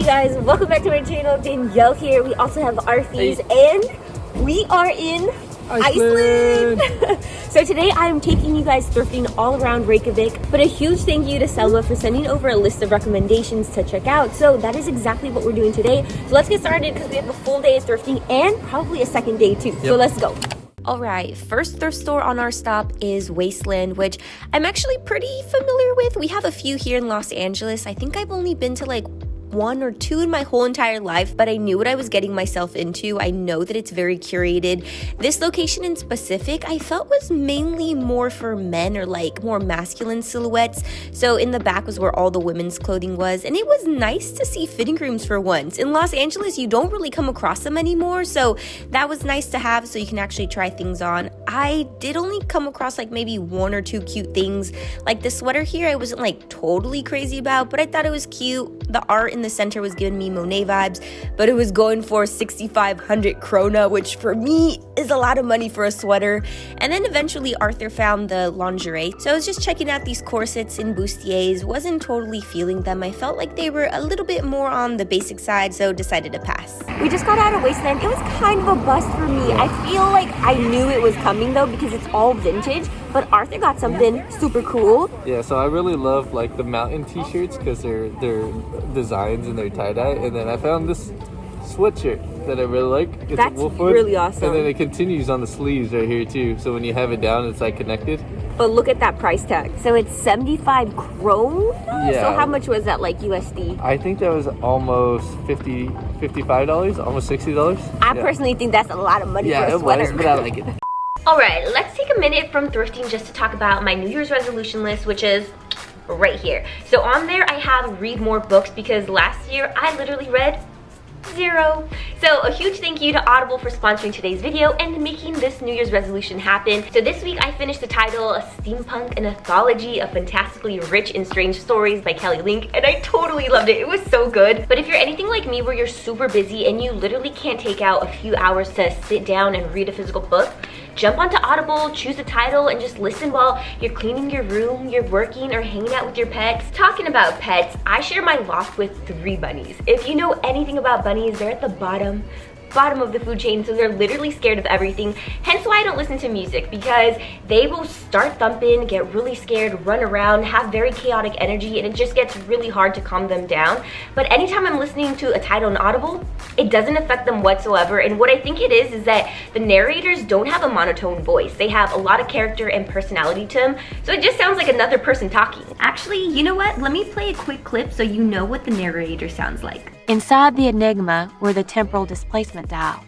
guys, welcome back to my channel. Danielle here. We also have Arfies and we are in Iceland. So today I am taking you guys thrifting all around Reykjavik, but a huge thank you to Selma for sending over a list of recommendations to check out. So that is exactly what we're doing today. So let's get started because we have a full day of thrifting and probably a second day too. So let's go. Alright, first thrift store on our stop is Wasteland, which I'm actually pretty familiar with. We have a few here in Los Angeles. I think I've only been to like one or two in my whole entire life, but I knew what I was getting myself into. I know that it's very curated. This location in specific, I felt was mainly more for men or like more masculine silhouettes. So in the back was where all the women's clothing was, and it was nice to see fitting rooms for once. In Los Angeles, you don't really come across them anymore, so that was nice to have so you can actually try things on. I did only come across like maybe one or two cute things. Like the sweater here, I wasn't like totally crazy about, but I thought it was cute. The art in the center was giving me Monet vibes, but it was going for 6,500 krona, which for me is a lot of money for a sweater. And then eventually Arthur found the lingerie, so I was just checking out these corsets and bustiers. Wasn't totally feeling them. I felt like they were a little bit more on the basic side, so decided to pass. We just got out of Wasteland. It was kind of a bust for me. I feel like I knew it was coming though because it's all vintage, but Arthur got something super cool. Yeah, so I really love like the mountain t-shirts because they're designs and they're tie-dye, and then I found this sweatshirt that I really like. It's That's a wolf hood, really awesome. and then it continues on the sleeves right here too, so when you have it down it's like connected. But look at that price tag. So it's 75 krone? Yeah. So how much was that, like USD? I think that was almost $55, almost $60. I personally think that's a lot of money for a sweater. Yeah, it was, but I like it. Alright, let's take a minute from thrifting just to talk about my New Year's resolution list, which is right here. So on there I have read more books because last year I literally read 0. So a huge thank you to Audible for sponsoring today's video and making this New Year's resolution happen. So this week I finished the title A Steampunk and Anthology of Fantastically Rich and Strange Stories by Kelly Link, and I totally loved it. It was so good. But if you're anything like me where you're super busy and you literally can't take out a few hours to sit down and read a physical book, jump onto Audible, choose a title, and just listen while you're cleaning your room, you're working, or hanging out with your pets. Talking about pets, I share my loft with 3 bunnies. If you know anything about bunnies, they're at the bottom of the food chain, so they're literally scared of everything. Hence why I don't listen to music, because they will start thumping, get really scared, run around, have very chaotic energy, and it just gets really hard to calm them down. But anytime I'm listening to a title on Audible, it doesn't affect them whatsoever. And what I think it is that the narrators don't have a monotone voice. They have a lot of character and personality to them, so it just sounds like another person talking. Actually, you know what? Let me play a quick clip so you know what the narrator sounds like. Inside the Enigma were the temporal displacement dial.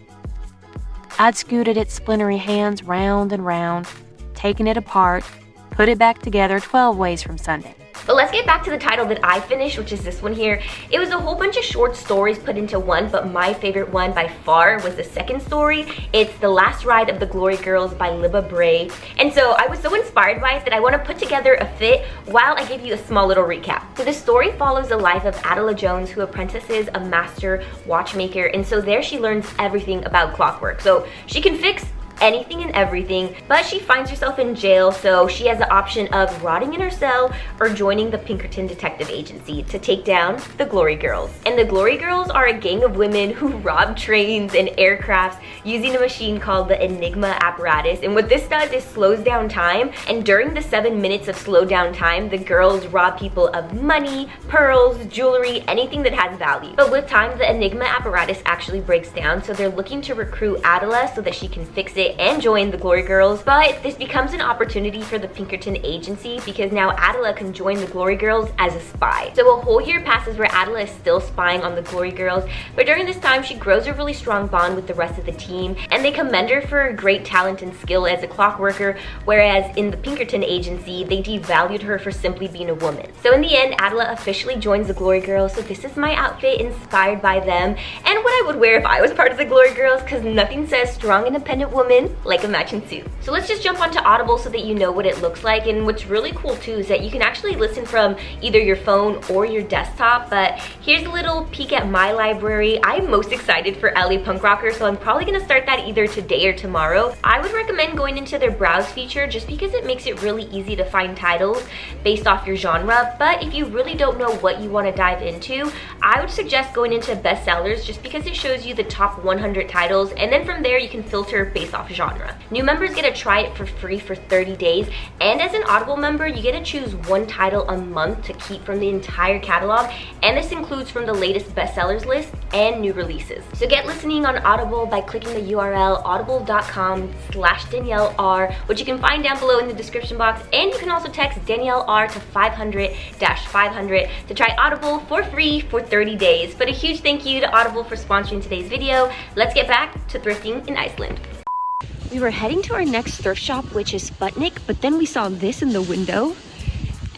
I'd scooted its splintery hands round and round, taken it apart, put it back together 12 ways from Sunday. But let's get back to the title that I finished, which is this one here. It was a whole bunch of short stories put into one, but my favorite one by far was the second story. It's The Last Ride of the Glory Girls by Libba Bray. And so I was so inspired by it that I want to put together a fit while I give you a small little recap. So the story follows the life of Adela Jones, who apprentices a master watchmaker, and so there she learns everything about clockwork. So she can fix anything and everything, but she finds herself in jail, so she has the option of rotting in her cell or joining the Pinkerton Detective Agency to take down the Glory Girls. And the Glory Girls are a gang of women who rob trains and aircrafts using a machine called the Enigma apparatus. And what this does is slows down time, and during the 7 minutes of slow down time, the girls rob people of money, pearls, jewelry, anything that has value. But with time, the Enigma apparatus actually breaks down, so they're looking to recruit Adela so that she can fix it and join the Glory Girls. But this becomes an opportunity for the Pinkerton Agency because now Adela can join the Glory Girls as a spy. So a whole year passes where Adela is still spying on the Glory Girls, but during this time she grows a really strong bond with the rest of the team, and they commend her for her great talent and skill as a clockworker, whereas in the Pinkerton Agency they devalued her for simply being a woman. So in the end, Adela officially joins the Glory Girls, so this is my outfit inspired by them and what I would wear if I was part of the Glory Girls, because nothing says strong independent woman in like a matching suit. So let's just jump onto Audible so that you know what it looks like. And what's really cool too is that you can actually listen from either your phone or your desktop. But here's a little peek at my library. I'm most excited for LA Punk Rocker, so I'm probably gonna start that either today or tomorrow. I would recommend going into their browse feature just because it makes it really easy to find titles based off your genre. But if you really don't know what you want to dive into, I would suggest going into bestsellers just because it shows you the top 100 titles, and then from there you can filter based off genre. New members get to try it for free for 30 days, and as an Audible member you get to choose one title a month to keep from the entire catalog, and this includes from the latest bestsellers list and new releases. So get listening on Audible by clicking the URL audible.com/Danielle R, which you can find down below in the description box, and you can also text Danielle R to 500-500 to try Audible for free for 30 days. But a huge thank you to Audible for sponsoring today's video. Let's get back to thrifting in Iceland. We were heading to our next thrift shop, which is Sputnik, but then we saw this in the window.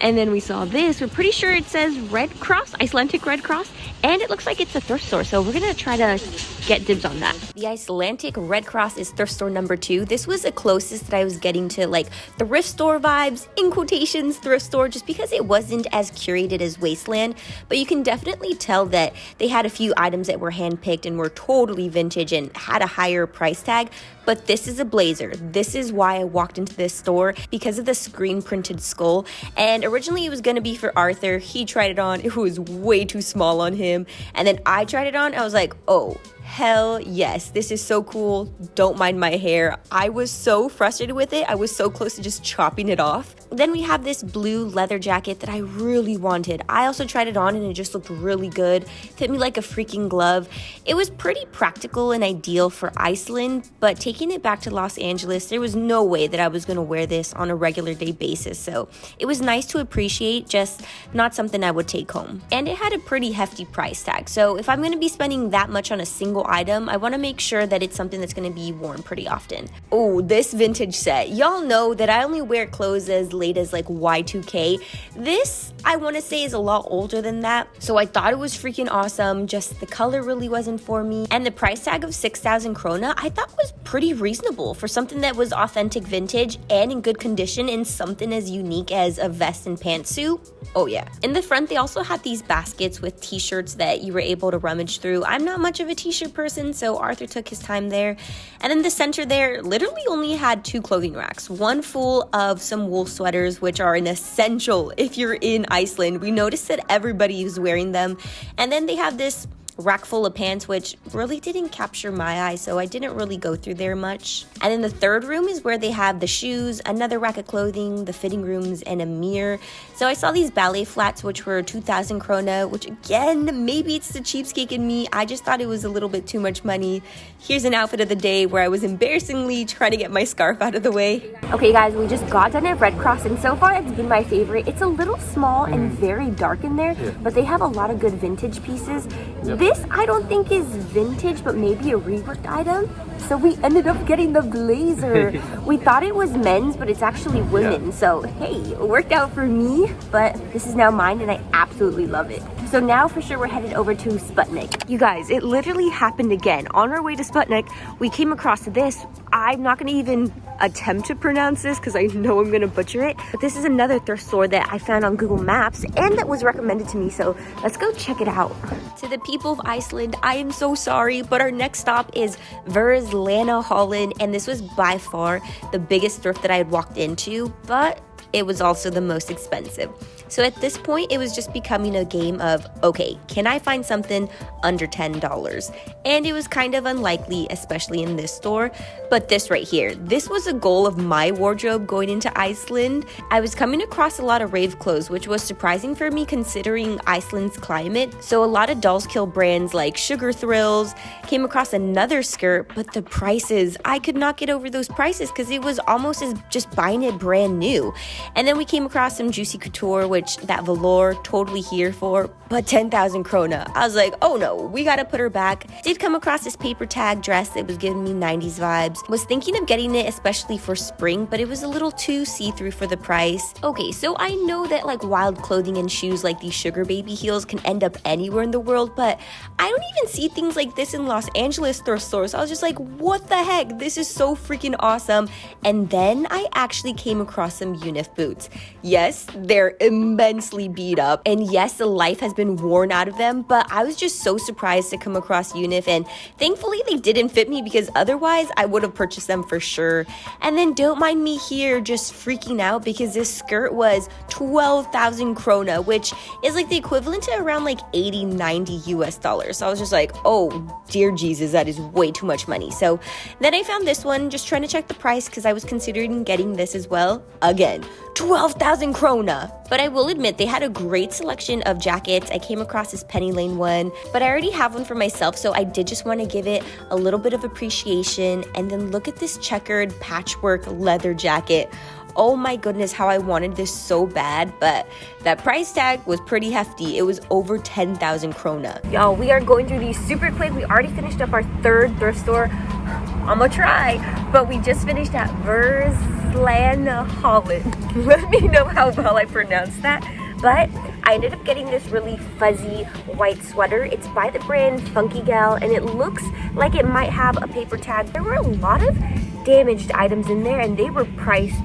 And then we saw this. We're pretty sure it says Red Cross, Icelandic Red Cross, and it looks like it's a thrift store, so we're gonna try to get dibs on that. The Icelandic Red Cross is thrift store number 2. This was the closest that I was getting to like thrift store vibes, in quotations, thrift store, just because it wasn't as curated as Wasteland, but you can definitely tell that they had a few items that were handpicked and were totally vintage and had a higher price tag. But this is a blazer. This is why I walked into this store, because of the screen printed skull. And originally it was gonna be for Arthur. He tried it on, it was way too small on him. And then I tried it on, I was like, oh, hell yes, this is so cool. Don't mind my hair. I was so frustrated with it. I was so close to just chopping it off. Then we have this blue leather jacket that I really wanted. I also tried it on and it just looked really good. Fit me like a freaking glove. It was pretty practical and ideal for Iceland, but taking it back to Los Angeles, there was no way that I was gonna wear this on a regular day basis. So it was nice to appreciate, just not something I would take home. And it had a pretty hefty price tag. So if I'm gonna be spending that much on a single item, I want to make sure that it's something that's going to be worn pretty often. Oh, this vintage set. Y'all know that I only wear clothes as late as like Y2K. This, I want to say, is a lot older than that. So I thought it was freaking awesome. Just the color really wasn't for me. And the price tag of 6,000 krona, I thought was pretty reasonable for something that was authentic vintage and in good condition, and something as unique as a vest and pantsuit. Oh yeah. In the front, they also had these baskets with t-shirts that you were able to rummage through. I'm not much of a t-shirt person, so Arthur took his time there. And then the center there literally only had 2 clothing racks, one full of some wool sweaters, which are an essential if you're in Iceland. We noticed that everybody was wearing them. And then they have this rack full of pants, which really didn't capture my eye, so I didn't really go through there much. And then the third room is where they have the shoes, another rack of clothing, the fitting rooms, and a mirror. So I saw these ballet flats, which were 2,000 krona, which again, maybe it's the cheapskate in me. I just thought it was a little bit too much money. Here's an outfit of the day where I was embarrassingly trying to get my scarf out of the way. Okay guys, we just got done at Red Cross, and so far it's been my favorite. It's a little small and very dark in there, but they have a lot of good vintage pieces. This I don't think is vintage, but maybe a reworked item. So we ended up getting the blazer. We thought it was men's, but it's actually women. So hey, it worked out for me, but this is now mine and I absolutely love it. So now for sure we're headed over to Sputnik. You guys, it literally happened again. On our way to Sputnik, we came across this. I'm not gonna even attempt to pronounce this because I know I'm gonna butcher it, but this is another thrift store that I found on Google Maps and that was recommended to me, so let's go check it out. To the people of Iceland, I am so sorry, but our next stop is Verslana Holland, and this was by far the biggest thrift that I had walked into, but it was also the most expensive. So at this point, it was just becoming a game of, okay, can I find something under $10? And it was kind of unlikely, especially in this store. But this right here, this was a goal of my wardrobe going into Iceland. I was coming across a lot of rave clothes, which was surprising for me considering Iceland's climate. So a lot of Dolls Kill brands like Sugar Thrills, came across another skirt, but the prices, I could not get over those prices because it was almost as just buying it brand new. And then we came across some Juicy Couture, which that velour, totally here for, but 10,000 krona. I was like, oh no, we gotta put her back. Did come across this paper tag dress that was giving me 90s vibes. Was thinking of getting it especially for spring, but it was a little too see-through for the price. Okay, so I know that like wild clothing and shoes like these sugar baby heels can end up anywhere in the world, but I don't even see things like this in Los Angeles thrift stores. I was just like, what the heck? This is so freaking awesome. And then I actually came across some Unif boots. Yes, they're immensely beat up, and yes, the life has been worn out of them, but I was just so surprised to come across Unif, and thankfully they didn't fit me because otherwise I would have purchased them for sure. And then don't mind me here just freaking out because this skirt was 12,000 krona, which is like the equivalent to around like 80-90 US dollars. So I was just like, oh dear Jesus, that is way too much money. So then I found this one, just trying to check the price because I was considering getting this as well. Again, 12,000 krona. But I will admit they had a great selection of jackets. I came across this Penny Lane one, but I already have one for myself, so I did just want to give it a little bit of appreciation. And then look at this checkered patchwork leather jacket. Oh my goodness, how I wanted this so bad, but that price tag was pretty hefty. It was over 10,000 krona. Y'all, we are going through these super quick. We already finished up our third thrift store. I'm gonna try, but we just finished at Verslana Holland. Let me know how well I pronounced that. But I ended up getting this really fuzzy white sweater. It's by the brand Funky Gal, and it looks like it might have a paper tag. There were a lot of damaged items in there, and they were priced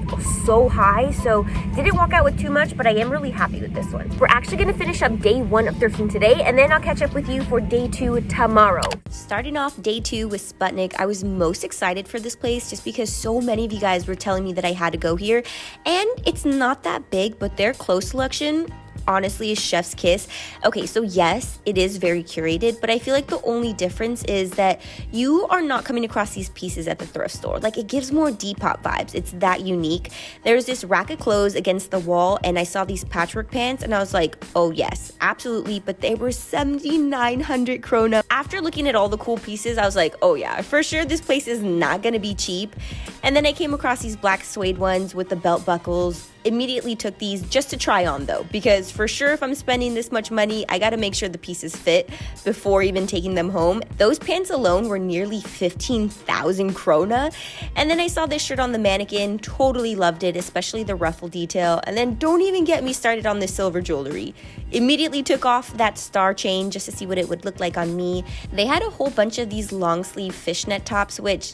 so high, so didn't walk out with too much, but I am really happy with this one. We're actually going to finish up day 1 of thrifting today, and then I'll catch up with you for day 2 tomorrow. Starting off day 2 with Sputnik, I was most excited for this place just because so many of you guys were telling me that I had to go here, and it's not that big, but their clothes selection honestly is chef's kiss. Okay, so yes, it is very curated, but I feel like the only difference is that you are not coming across these pieces at the thrift store. Like, it gives more Depop vibes. It's that unique. There's this rack of clothes against the wall, and I saw these patchwork pants, and I was like, oh yes, absolutely, but they were 7,900 krona. After looking at all the cool pieces, I was like, oh yeah, for sure this place is not gonna be cheap. And then I came across these black suede ones with the belt buckles. Immediately took these just to try on though, because for sure if I'm spending this much money, I gotta make sure the pieces fit before even taking them home. Those pants alone were nearly 15,000 krona. And then I saw this shirt on the mannequin, totally loved it, especially the ruffle detail. And then don't even get me started on the silver jewelry. Immediately took off that star chain just to see what it would look like on me. They had a whole bunch of these long sleeve fishnet tops, which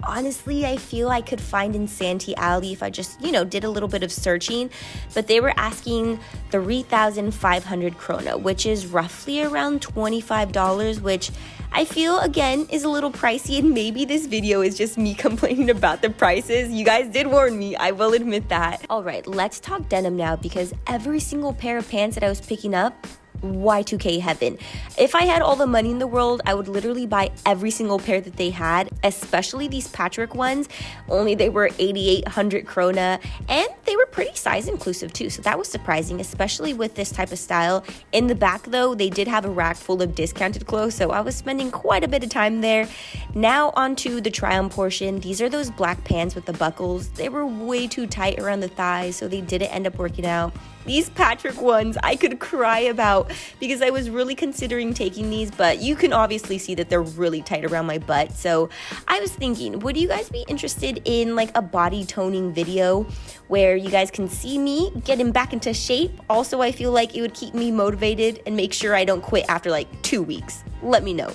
honestly, I feel I could find in Santee Alley if I just, did a little bit of searching. But they were asking 3,500 krona, which is roughly around $25, which I feel, again, is a little pricey. And maybe this video is just me complaining about the prices. You guys did warn me, I will admit that. All right, let's talk denim now, because every single pair of pants that I was picking up, Y2K heaven. If I had all the money in the world, I would literally buy every single pair that they had, especially these patchwork ones. Only they were 8,800 krona, and they were pretty size inclusive too, so that was surprising, especially with this type of style. In the back though, they did have a rack full of discounted clothes, so I was spending quite a bit of time there. Now onto the try-on portion. These are those black pants with the buckles. They were way too tight around the thighs, so they didn't end up working out. These patchwork ones I could cry about because I was really considering taking these, but you can obviously see that they're really tight around my butt. So I was thinking, would you guys be interested in like a body toning video where you guys can see me getting back into shape? Also, I feel like it would keep me motivated and make sure I don't quit after like 2 weeks. Let me know.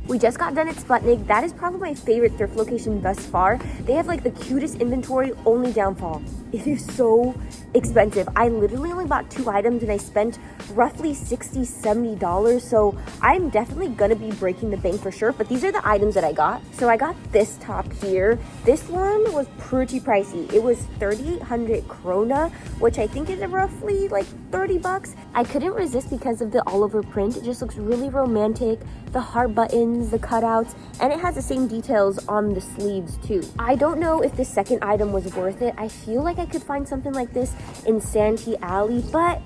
We just got done at Sputnik. That is probably my favorite thrift location thus far. They have like the cutest inventory. Only downfall, it is so expensive. I literally only bought 2 items and I spent roughly $60-70, so I'm definitely gonna be breaking the bank for sure. But these are the items that I got. So I got this top here. This one was pretty pricey. It was 3,800 krona, which I think is roughly like $30. I couldn't resist because of the all over print. It just looks really romantic. The heart buttons, the cutouts, and it has the same details on the sleeves too. I don't know if the second item was worth it. I feel like I could find something like this in Santee Alley, but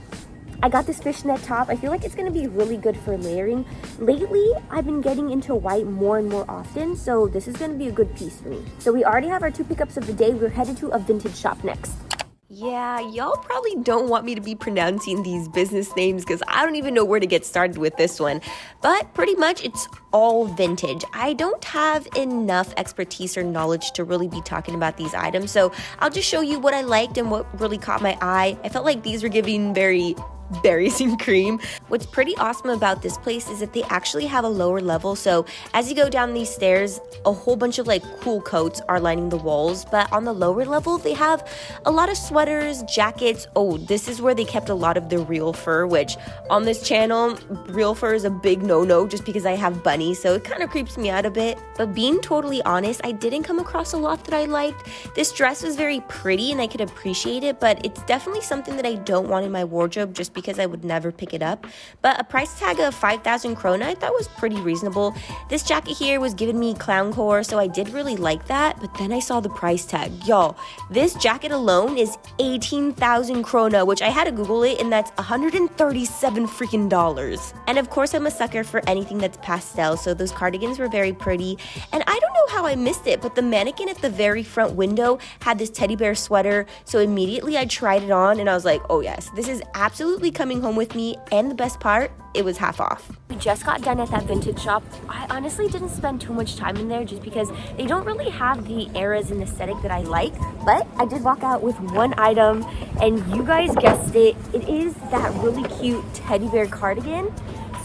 I got this fishnet top. I feel like it's gonna be really good for layering. Lately, I've been getting into white more and more often, so this is gonna be a good piece for me. So we already have our 2 pickups of the day. We're headed to a vintage shop next. Yeah, y'all probably don't want me to be pronouncing these business names because I don't even know where to get started with this one. But pretty much it's all vintage. I don't have enough expertise or knowledge to really be talking about these items, so I'll just show you what I liked and what really caught my eye. I felt like these were giving very berries and cream. What's pretty awesome about this place is that they actually have a lower level, so as you go down these stairs, a whole bunch of like cool coats are lining the walls, but on the lower level they have a lot of sweaters, jackets. Oh, this is where they kept a lot of the real fur, which on this channel real fur is a big no-no just because I have bunnies, so it kind of creeps me out a bit. But being totally honest, I didn't come across a lot that I liked. This dress was very pretty and I could appreciate it, but it's definitely something that I don't want in my wardrobe just because I would never pick it up. But a price tag of 5,000 krona I thought was pretty reasonable. This jacket here was giving me clown core, so I did really like that, but then I saw the price tag. Y'all, this jacket alone is 18,000 krona, which I had to Google it, and that's 137 freaking dollars. And of course I'm a sucker for anything that's pastel, so those cardigans were very pretty. And I don't know how I missed it, but the mannequin at the very front window had this teddy bear sweater, so immediately I tried it on and I was like, oh yes, this is absolutely coming home with me, and the best part, it was half off. We just got done at that vintage shop. I honestly didn't spend too much time in there just because they don't really have the eras and aesthetic that I like, but I did walk out with one item, and you guys guessed it, it is that really cute teddy bear cardigan.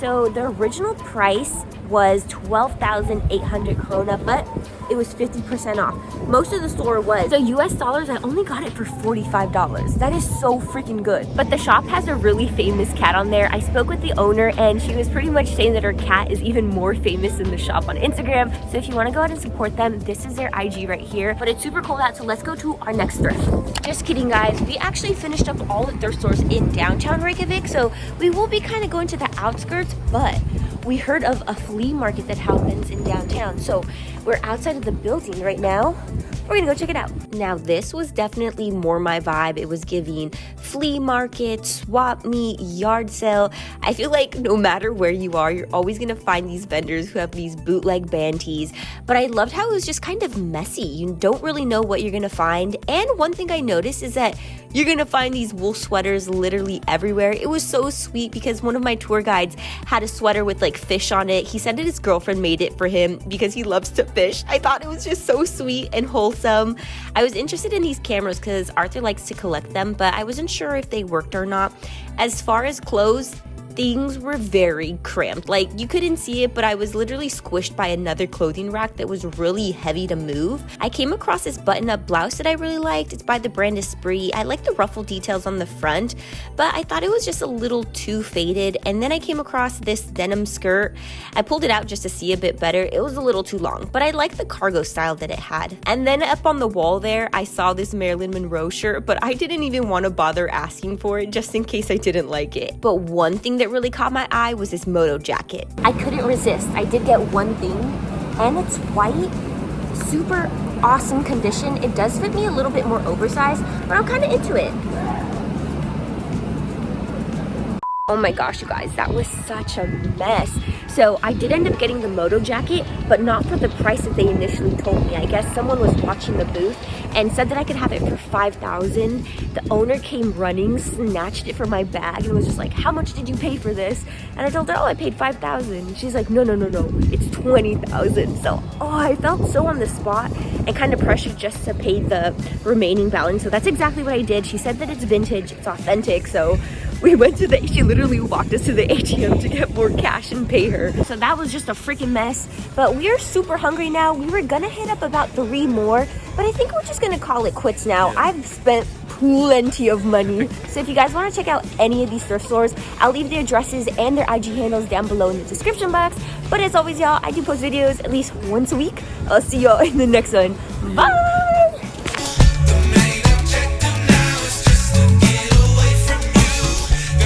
So the original price was 12,800 krona, but it was 50% off. Most of the store was. So US dollars, I only got it for $45. That is so freaking good. But the shop has a really famous cat on there. I spoke with the owner and she was pretty much saying that her cat is even more famous than the shop on Instagram. So if you want to go out and support them, this is their IG right here. But it's super cold out, so let's go to our next thrift. Just kidding, guys. We actually finished up all the thrift stores in downtown Reykjavik, so we will be kind of going to the outskirts, but we heard of a flea market that happens in downtown, so we're outside of the building right now. We're gonna go check it out. Now this was definitely more my vibe. It was giving flea market, swap meet, yard sale. I feel like no matter where you are, you're always gonna find these vendors who have these bootleg band tees. But I loved how it was just kind of messy. You don't really know what you're gonna find. And one thing I noticed is that you're gonna find these wool sweaters literally everywhere. It was so sweet because one of my tour guides had a sweater with like fish on it. He said that his girlfriend made it for him because he loves to fish. I thought it was just so sweet and wholesome. I was interested in these cameras because Arthur likes to collect them, but I wasn't sure if they worked or not. As far as clothes, things were very cramped. Like, you couldn't see it, but I was literally squished by another clothing rack that was really heavy to move. I came across this button-up blouse that I really liked. It's by the brand Esprit. I like the ruffle details on the front, but I thought it was just a little too faded. And then I came across this denim skirt. I pulled it out just to see a bit better. It was a little too long, but I liked the cargo style that it had. And then up on the wall there, I saw this Marilyn Monroe shirt, but I didn't even want to bother asking for it just in case I didn't like it. But one thing that really caught my eye was this moto jacket. I couldn't resist. I did get one thing, and it's white, super awesome condition. It does fit me a little bit more oversized, but I'm kind of into it. Oh my gosh, you guys, that was such a mess. So I did end up getting the moto jacket, but not for the price that they initially told me. I guess someone was watching the booth and said that I could have it for 5,000. The owner came running, snatched it from my bag, and was just like, how much did you pay for this? And I told her, oh, I paid 5,000. She's like, no, it's 20,000. So, I felt so on the spot and kind of pressured just to pay the remaining balance. So that's exactly what I did. She said that it's vintage, it's authentic, so we went to she literally walked us to the ATM to get more cash and pay her. So that was just a freaking mess. But we are super hungry now. We were gonna hit up about 3 more, but I think we're just gonna call it quits now. I've spent plenty of money. So if you guys want to check out any of these thrift stores, I'll leave their addresses and their IG handles down below in the description box. But as always, y'all, I do post videos at least once a week. I'll see y'all in the next one. Bye!